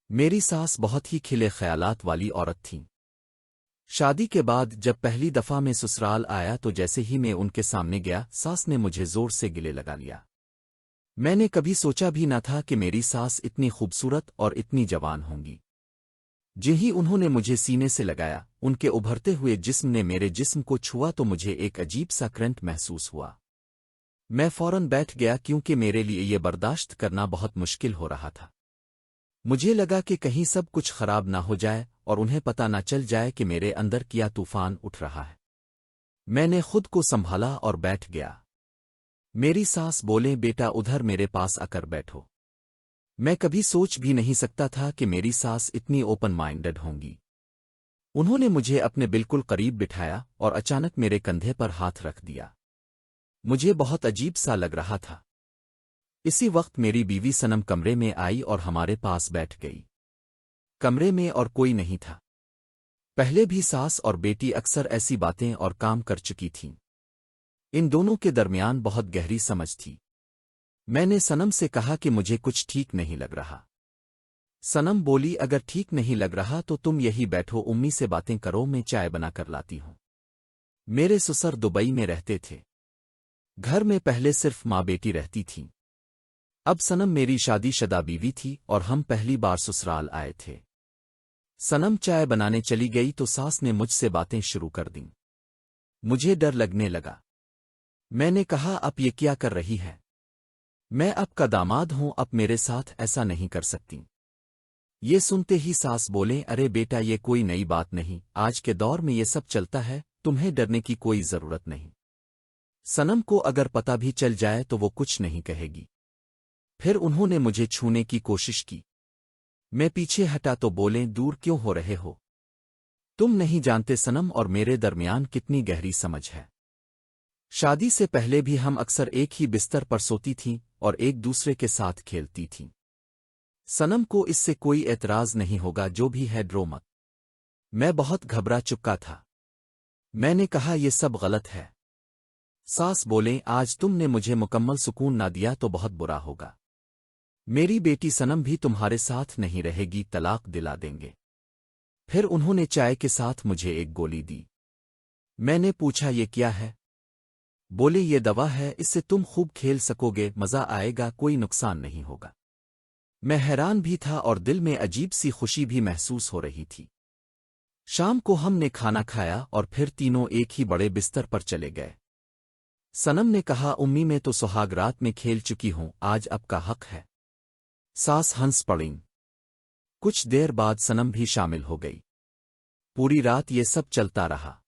میری ساس بہت ہی کھلے خیالات والی عورت تھیں۔ شادی کے بعد جب پہلی دفعہ میں سسرال آیا تو جیسے ہی میں ان کے سامنے گیا ساس نے مجھے زور سے گلے لگا لیا۔ میں نے کبھی سوچا بھی نہ تھا کہ میری ساس اتنی خوبصورت اور اتنی جوان ہوں گی۔ جی انہوں نے مجھے سینے سے لگایا، ان کے ابھرتے ہوئے جسم نے میرے جسم کو چھوا تو مجھے ایک عجیب سا کرنٹ محسوس ہوا۔ میں فوراً بیٹھ گیا کیونکہ میرے لیے یہ برداشت کرنا بہت مشکل ہو رہا تھا۔ مجھے لگا کہ کہیں سب کچھ خراب نہ ہو جائے اور انہیں پتہ نہ چل جائے کہ میرے اندر کیا طوفان اٹھ رہا ہے۔ میں نے خود کو سنبھالا اور بیٹھ گیا۔ میری ساس بولیں بیٹا ادھر میرے پاس آ کر بیٹھو۔ میں کبھی سوچ بھی نہیں سکتا تھا کہ میری ساس اتنی اوپن مائنڈڈ ہوں گی۔ انہوں نے مجھے اپنے بالکل قریب بٹھایا اور اچانک میرے کندھے پر ہاتھ رکھ دیا۔ مجھے بہت عجیب سا لگ رہا تھا۔ اسی وقت میری بیوی صنم کمرے میں آئی اور ہمارے پاس بیٹھ گئی۔ کمرے میں اور کوئی نہیں تھا۔ پہلے بھی ساس اور بیٹی اکثر ایسی باتیں اور کام کر چکی تھیں۔ ان دونوں کے درمیان بہت گہری سمجھ تھی۔ میں نے صنم سے کہا کہ مجھے کچھ ٹھیک نہیں لگ رہا۔ صنم بولی اگر ٹھیک نہیں لگ رہا تو تم یہی بیٹھو امی سے باتیں کرو میں چائے بنا کر لاتی ہوں۔ میرے سسر دبئی میں رہتے تھے۔ گھر میں پہلے صرف ماں بیٹی رہتی تھیں۔ اب صنم میری شادی شدہ بیوی تھی اور ہم پہلی بار سسرال آئے تھے۔ صنم چائے بنانے چلی گئی تو ساس نے مجھ سے باتیں شروع کر دیں۔ مجھے ڈر لگنے لگا۔ میں نے کہا اب یہ کیا کر رہی ہے؟ میں اب کا داماد ہوں، اب میرے ساتھ ایسا نہیں کر سکتی۔ یہ سنتے ہی ساس بولیں ارے بیٹا یہ کوئی نئی بات نہیں، آج کے دور میں یہ سب چلتا ہے، تمہیں ڈرنے کی کوئی ضرورت نہیں۔ صنم کو اگر پتہ بھی چل جائے تو وہ کچھ نہیں کہے گی۔ پھر انہوں نے مجھے چھونے کی کوشش کی۔ میں پیچھے ہٹا تو بولیں دور کیوں ہو رہے ہو؟ تم نہیں جانتے صنم اور میرے درمیان کتنی گہری سمجھ ہے۔ شادی سے پہلے بھی ہم اکثر ایک ہی بستر پر سوتی تھیں اور ایک دوسرے کے ساتھ کھیلتی تھیں۔ صنم کو اس سے کوئی اعتراض نہیں ہوگا، جو بھی ہے ڈرو مت۔ میں بہت گھبرا چکا تھا۔ میں نے کہا یہ سب غلط ہے۔ ساس بولیں آج تم نے مجھے مکمل سکون نہ دیا تو بہت برا ہوگا۔ میری بیٹی صنم بھی تمہارے ساتھ نہیں رہے گی، طلاق دلا دیں گے۔ پھر انہوں نے چائے کے ساتھ مجھے ایک گولی دی۔ میں نے پوچھا یہ کیا ہے؟ بولے یہ دوا ہے، اس سے تم خوب کھیل سکو گے، مزہ آئے گا، کوئی نقصان نہیں ہوگا۔ میں حیران بھی تھا اور دل میں عجیب سی خوشی بھی محسوس ہو رہی تھی۔ شام کو ہم نے کھانا کھایا اور پھر تینوں ایک ہی بڑے بستر پر چلے گئے۔ صنم نے کہا امی میں تو سہاگ رات میں کھیل چکی ہوں، آج اب کا حق ہے۔ ساس ہنس پڑیں۔ کچھ دیر بعد صنم بھی شامل ہو گئی۔ پوری رات یہ سب چلتا رہا۔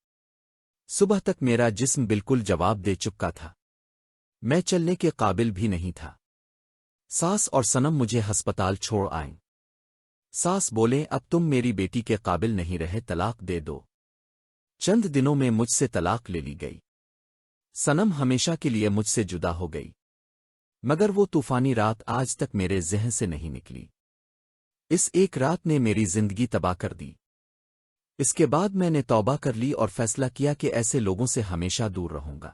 صبح تک میرا جسم بالکل جواب دے چکا تھا۔ میں چلنے کے قابل بھی نہیں تھا۔ ساس اور صنم مجھے ہسپتال چھوڑ آئیں۔ ساس بولیں اب تم میری بیٹی کے قابل نہیں رہے، طلاق دے دو۔ چند دنوں میں مجھ سے طلاق لے لی گئی۔ صنم ہمیشہ کے لیے مجھ سے جدا ہو گئی، مگر وہ طوفانی رات آج تک میرے ذہن سے نہیں نکلی۔ اس ایک رات نے میری زندگی تباہ کر دی۔ اس کے بعد میں نے توبہ کر لی اور فیصلہ کیا کہ ایسے لوگوں سے ہمیشہ دور رہوں گا۔